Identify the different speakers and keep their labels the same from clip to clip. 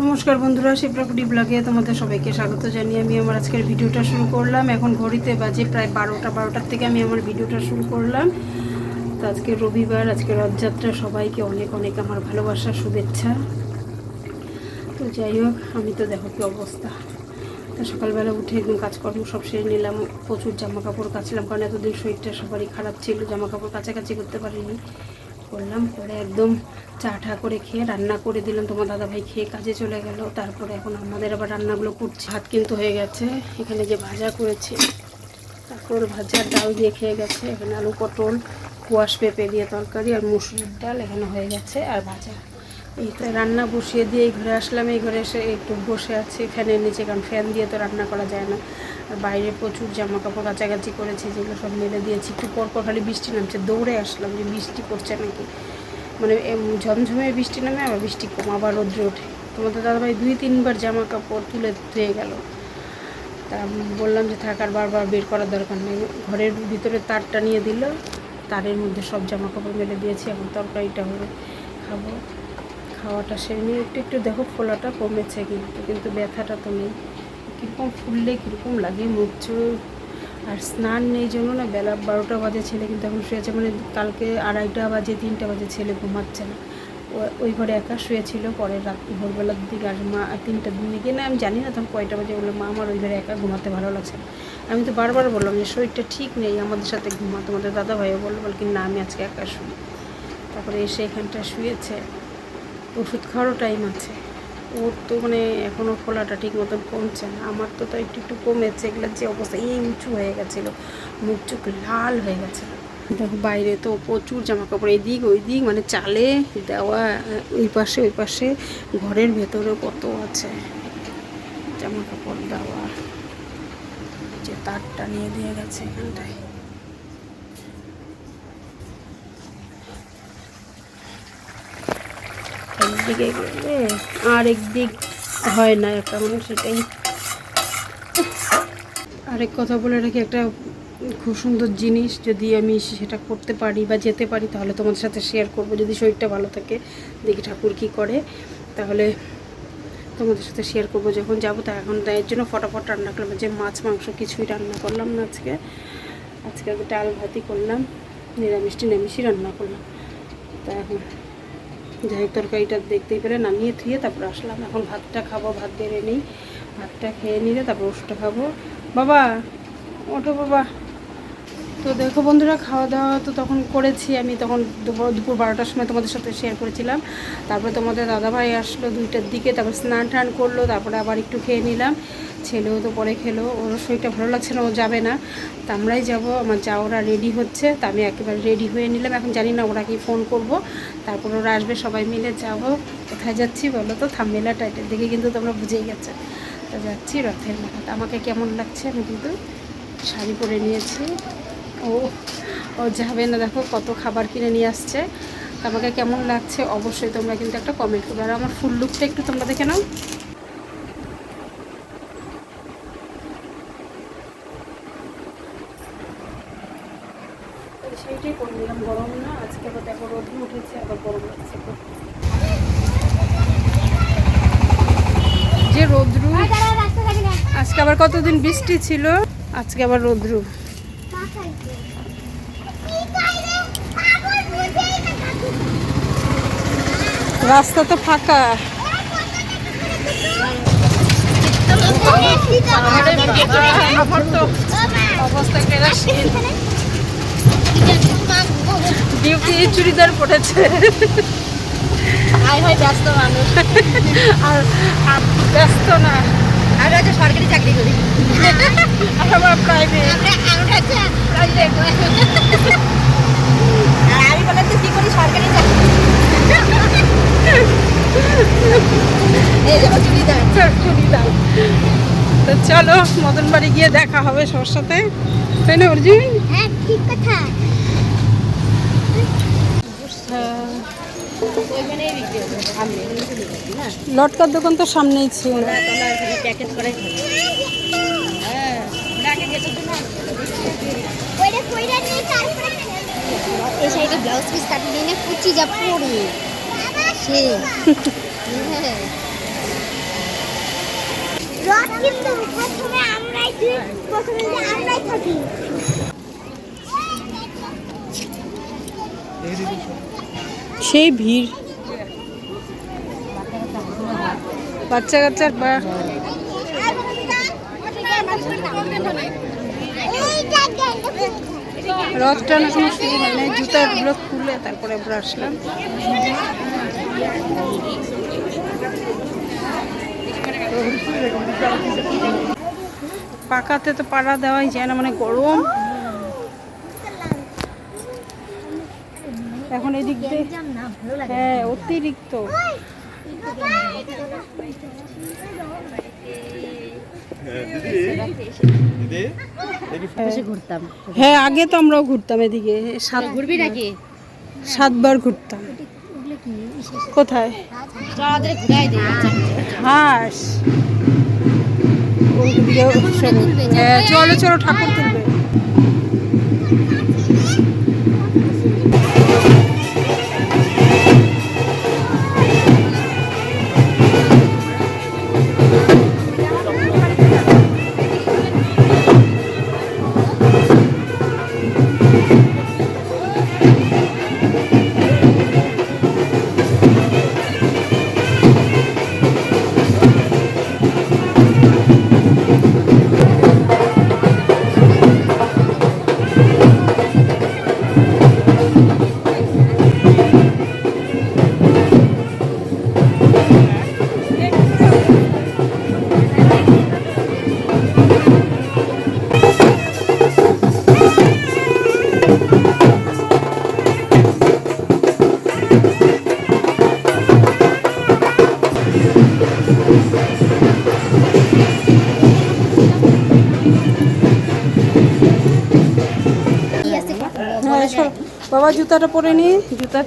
Speaker 1: নমস্কার বন্ধুরা, শিপ্রাকুটি ব্লগে তোমাদের সবাইকে স্বাগত জানিয়ে আমি আমার আজকের ভিডিওটা শুরু করলাম। এখন ঘড়িতে বাজে প্রায় 12টার থেকে আমি আমার ভিডিওটা শুরু করলাম। তো আজকে রবিবার, আজকে রথযাত্রা, সবাইকে অনেক অনেক আমার ভালোবাসা, শুভেচ্ছা। তো যাই হোক, আমি তো দেখো কী অবস্থা। তো সকালবেলা উঠে একদম কাজকর্ম সব সেরে নিলাম, প্রচুর জামা কাপড় কাচলাম, কারণ এতদিন শরীরটা সবারই খারাপ ছিল, জামা কাপড় কাছাকাছি করতে পারিনি। করলাম, করে একদম চা ঠা করে খেয়ে রান্না করে দিলাম। তোমার দাদাভাই খেয়ে কাজে চলে গেল। তারপরে এখন আমাদের আবার রান্নাগুলো করছি। ভাত কিন্তু হয়ে গেছে, এখানে যে ভাজা করেছি, তারপর ভাজা ডাল দিয়ে খেয়ে গেছে। এখানে আলু পটল কুয়াশ পেঁপে দিয়ে তরকারি আর মুসুরির ডাল এখানে হয়ে গেছে, আর ভাজা। এইটা রান্না বসিয়ে দিয়ে এই ঘরে আসলাম। এই ঘরে এসে একটু বসে আছি ফ্যানের নিচে, কারণ ফ্যান দিয়ে তো রান্না করা যায় না। আর বাইরে প্রচুর জামা কাপড় কাছাকাছি করেছে, যেগুলো সব মেলে দিয়েছি। একটু পরপর খালি বৃষ্টি নামছে, দৌড়ে আসলাম যে বৃষ্টি পড়ছে নাকি। মানে ঝমঝমে বৃষ্টি নামে, আবার বৃষ্টি কম, আবার রোদ্রে ওঠে। তোমাদের দাদাভাই 2-3বার জামা কাপড় তুলে ধুয়ে গেল। তা বললাম যে থাক, আর বারবার বের করার দরকার নেই। ঘরের ভিতরে তারটা নিয়ে দিল, তারের মধ্যে সব জামা কাপড় মেলে দিয়েছি। এখন তরকারিটা হবে, খাবো। খাওয়াটা সেরে নিয়ে একটু একটু দেখো ফোলাটা কমেছে, কিন্তু ব্যথাটা তো নেই। কীরকম ফুললে কীরকম লাগে মুখ চোখ। আর স্নান নেই জন্য না, বেলা 12টা বাজে, ছেলে কিন্তু এখন শুয়েছে। মানে কালকে 2:30 বাজে 3টা বাজে ছেলে ঘুমাচ্ছে না। ওই ঘরে একা শুয়েছিল, পরের রাত ভোরবেলার দিকে আর মা 3টার দিকে না, আমি জানি না তখন কয়টা বাজে, বললো মা আমার ওই ঘরে একা ঘুমাতে ভালো লাগছে না। আমি তো বারবার বললাম যে শরীরটা ঠিক নেই, আমাদের সাথে ঘুমা। তোমাদের দাদাভাইও বললো কি না আমি আজকে একা শুই। তারপরে এসে এখানটা শুয়েছে। ওষুধ খাওয়ারও টাইম আছে। ওর তো মানে এখনও ফোলাটা ঠিক মতন কমছে না। আমার তো তাই একটু একটু কমেছে। এগুলোর যে অবস্থা, এই উঁচু হয়ে গেছিলো, মুখ চোখ লাল হয়ে গেছে। দেখো বাইরে তো প্রচুর জামা কাপড়, এদিক ওই দিক, মানে চালে দেওয়া, ওই পাশে ঘরের ভেতরে কত আছে জামা কাপড় দেওয়া। যে তারটা নিয়ে দিয়ে গেছে এখানটায়। একদিকে গেলে আর একদিক হয় না একটা, মানে সেটাই। আরেক কথা বলে রাখি, একটা খুব সুন্দর জিনিস, যদি আমি সেটা করতে পারি বা যেতে পারি তাহলে তোমাদের সাথে শেয়ার করব। যদি শরীরটা ভালো থাকে, দেখি ঠাকুর কী করে, তাহলে তোমাদের সাথে শেয়ার করব যখন যাবো। তা এখন এর জন্য ফটাফট রান্না করলাম, যে মাছ মাংস কিছুই রান্না করলাম না আজকে ডাল ভাতই করলাম, নিরামিষই রান্না করলাম। তা এখন যাই, তরকারিটা দেখতেই পেলে নামিয়ে থুয়ে তারপর আসলাম। এখন ভাতটা খাবো, ভাত বেড়ে নিই, ভাতটা খেয়ে নিলে তারপর ওষুধটা খাবো। বাবা ওঠো বাবা। তো দেখো বন্ধুরা, খাওয়া দাওয়া তো তখন করেছি আমি, তখন দুপুর 12টার সময় তোমাদের সাথে শেয়ার করেছিলাম। তারপরে তোমাদের দাদাভাই আসলো 2টার দিকে, তারপর স্নান টান করলো, তারপরে আবার একটু খেয়ে নিলাম। ছেলেও তো পরে খেলো, ওর শরীরটা ভালো লাগছে না, ও যাবে না। তা আমরাই যাবো। আমার যা ওরা রেডি হচ্ছে, তা আমি একেবারে রেডি হয়ে নিলাম। এখন জানি না ওরা কি ফোন করব, তারপর ওরা আসবে, সবাই মিলে যাব। কোথায় যাচ্ছি বলো তো? থাম্বনেইল টাইটেল দেখে কিন্তু তোমরা বুঝেই গেছো। তো যাচ্ছি রথের মেলা। আমাকে কেমন লাগছে, আমি কিন্তু শাড়ি পরে নিয়েছি। ও যাবে না, দেখো কত খাবার কিনে নিয়ে আসছে। আমাকে কেমন লাগছে অবশ্যই তোমরা কিন্তু একটা কমেন্ট করবে। আর আমার ফুল লুকটা একটু তোমরা দেখে নাও। সেইটাই করে নিলাম, গরম না আজকে। আবার দেখো রোদ উঠেছে, আবার গরম লাগছে। যে রোদ্রু, আজকে আবার কতদিন বৃষ্টি ছিল, আজকে আবার রোদ্রু। রাস্তা তো ফাঁকা। ডিউটি চুড়িদার পড়েছে, ব্যস্ত মানুষ। আর ব্যস্ত না, আর আছে সরকারি চাকরি করি, আমার প্রাইভেট। আমি বলে কি করি, সরকারি চাকরি। চুড়িদার। তো চলো মদন বাড়ি গিয়ে দেখা হবে সবার সাথে, তাই না অর্জুন? হ্যাঁ ঠিক কথা। লটকার দোকান তো সামনেই ছিল।
Speaker 2: এই সাইডে ব্লাউজ পিস কাটিয়ে নিয়ে কুচি যা পড়ি সে কিন্তু প্রথমে আমরাই থাকি।
Speaker 1: সেই ভিড়, বাচ্চা কাচ্চার রথ টান এখনো শুরু হয় না। জুতাগুলো খুলে তারপরে আমরা আসলাম। পাকাতে তো পাড়া দেওয়াই যায় না, মানে গরম। এখন এদিক দিয়ে হ্যাঁ অতিরিক্ত। হ্যাঁ আগে তো আমরাও ঘুরতাম এদিকে,
Speaker 3: ঘুরবি নাকি?
Speaker 1: 7 বার ঘুরতাম। কোথায়? হাঁস হ্যাঁ, চলো চলো ঠাকুর তুলবে। বাবা জুতাটা পরে নি, জুতা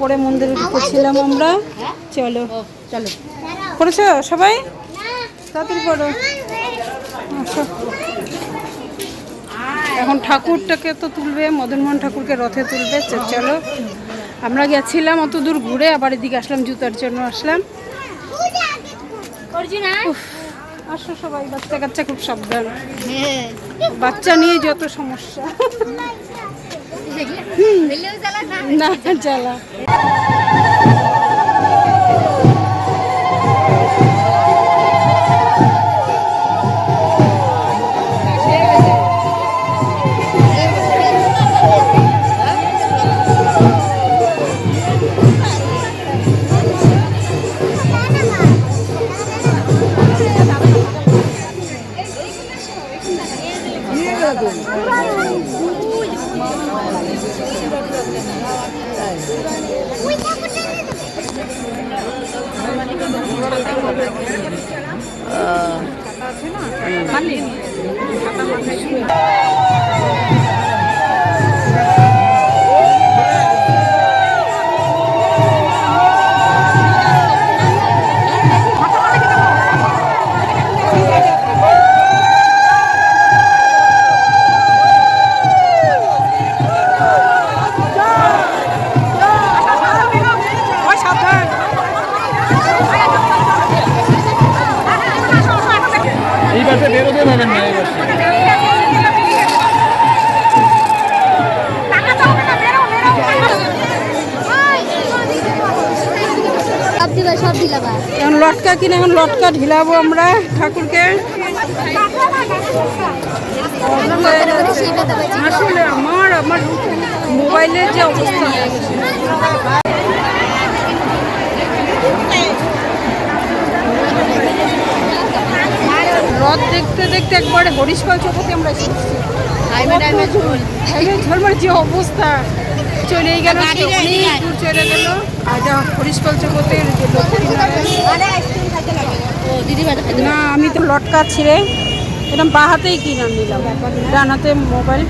Speaker 1: পরে মন্দিরে ঢুকেছিলাম আমরা। চলো
Speaker 3: চলো,
Speaker 1: পড়েছো সবাই? তাড়াতাড়ি পড়ো। আসো। এখন ঠাকুরটাকে তো তুলবে, মদনমোহন ঠাকুরকে রথে তুলবে। চলো, আমরা গেছিলাম অত দূর ঘুরে, আবার এদিকে আসলাম, জুতার জন্য আসলাম। আসো সবাই, বাচ্চা কাচ্চা খুব সাবধান, বাচ্চা নিয়ে যত সমস্যা। না জ্বালা।
Speaker 4: এই বাসে বেরোতে পারবেন না, এই বাসে
Speaker 1: এখন লটকা কিনে, এখন লটকা ঢিলাবো আমরা ঠাকুরকে। আসলে আমার মোবাইলের যে অবস্থা হয়ে গেছে। রথ দেখতে দেখতে একবারে হরিশপাল চৌপতি আমরা এসেছি। ঝলমার যে অবস্থা, চলেই গেল, অনেক দূর চলে গেল। এটা হরিশপাল চৌপতির যে না, আমি তো লটকা ছিঁড়ে এরকম বা হাতেই কিনে নিলাম, ডান হাতে মোবাইল।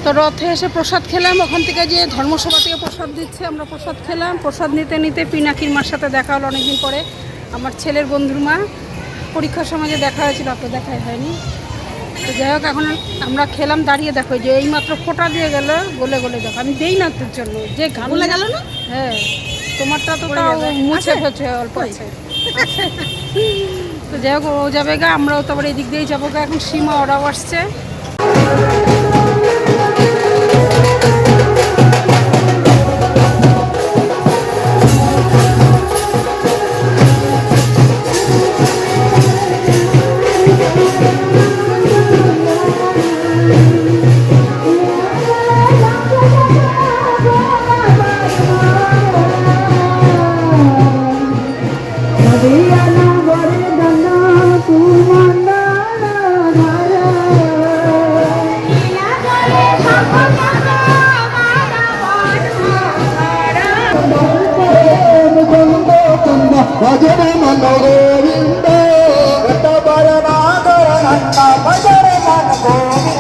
Speaker 1: তো রথে এসে প্রসাদ খেলাম, ওখান থেকে যে ধর্মসভা থেকে প্রসাদ দিচ্ছে, আমরা প্রসাদ খেলাম। প্রসাদ নিতে নিতে পিনাকির মার সাথে দেখা হলো অনেকদিন পরে, আমার ছেলের বন্ধুর মা। পরীক্ষার সময় যে দেখা হয়েছিল, তো দেখাই হয়নি। তো যাই হোক, এখন আমরা খেলাম দাঁড়িয়ে, দেখো যে এইমাত্র ফোঁটা দিয়ে গেল, গলে গলে দেখো। আমি দেই না তোর জন্য, যে ঘামলে গেল না। হ্যাঁ, তোমারটা তো তাও মুছে ফেছে অল্প আছে। তো যাই হোক, ও যাবে গা, আমরাও তো আবার এদিক দিয়েই যাবো গা। এখন সীমা ওরাও আসছে।
Speaker 2: భజన మన గోవింద భజన భజన మన గోవింద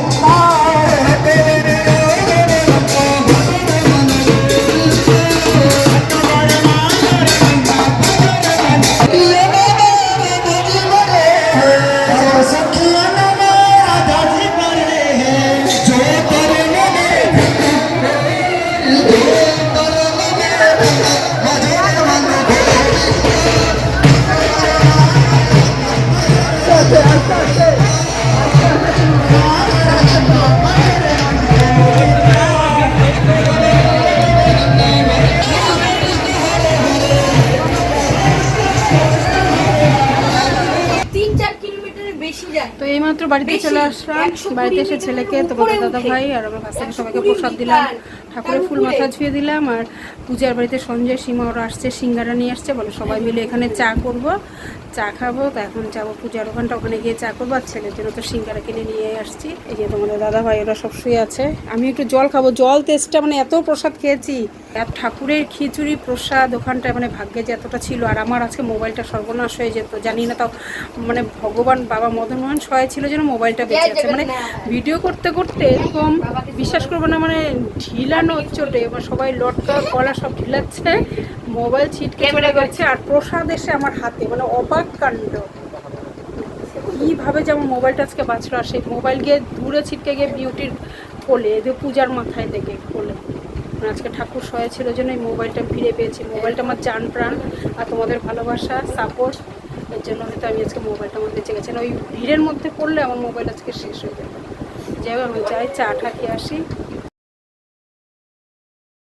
Speaker 2: তো এইমাত্র বাড়িতে চলে আসলাম। বাড়িতে এসে ছেলেকে, তোমাদের দাদা ভাই আর আমার কাছ থেকে সবাইকে প্রসাদ দিলাম, ঠাকুরের ফুল মাথা ছুঁয়ে দিলাম। আর পূজার বাড়িতে সঞ্জয় সীমা ওরা আসছে, সিঙ্গারা নিয়ে আসছে, বলে সবাই মিলে এখানে চা করব, চা খাবো। তো এখন যাবো পূজার ওখানটা, ওখানে গিয়ে চা করবো। আর ছেলের জন্য তো সিঙ্গারা কিনে নিয়ে আসছি। এই যে তোমাদের দাদা ভাই ওরা সব শুয়ে আছে, আমি একটু জল খাবো। জল তেষ্টা, মানে এত প্রসাদ খেয়েছি, আর ঠাকুরের খিচুড়ি প্রসাদ ওখানটায়, মানে ভাগ্যে যে এতটা ছিল। আর আমার আজকে মোবাইলটা সর্বনাশ হয়ে যেত, জানি না, তাও মানে ভগবান বাবা মদন মোহন সহায় ছিল যেন মোবাইলটা বেঁচে আছে। মানে ভিডিও করতে করতে এরকম বিশ্বাস করবো না, মানে ঢিলানো চোটে এবার সবাই লটকা কলা সব ঢিলাচ্ছে, মোবাইল ছিটকে চলে গেছে। আর প্রসাদ এসে আমার হাতে, মানে অবাক কাণ্ড, কীভাবে যে আমার মোবাইলটা আজকে বাঁচলো। আর সেই মোবাইল গিয়ে দূরে ছিটকে গিয়ে বিউটির কোলে, এদের পূজার মাথায় থেকে কোলে। আজকে ঠাকুর সহায় ছিল জন্য এই মোবাইলটা ফিরে পেয়েছি। মোবাইলটা আমার জান প্রাণ, আর তোমাদের ভালোবাসা সাপোর্ট, এর জন্য হয়তো আমি আজকে মোবাইলটা আমার বেঁচে গেছি। ওই ভিড়ের মধ্যে পড়লে আমার মোবাইল আজকে শেষ হয়ে যেত। যাই হোক, আমি যাই চা টা খেয়ে আসি।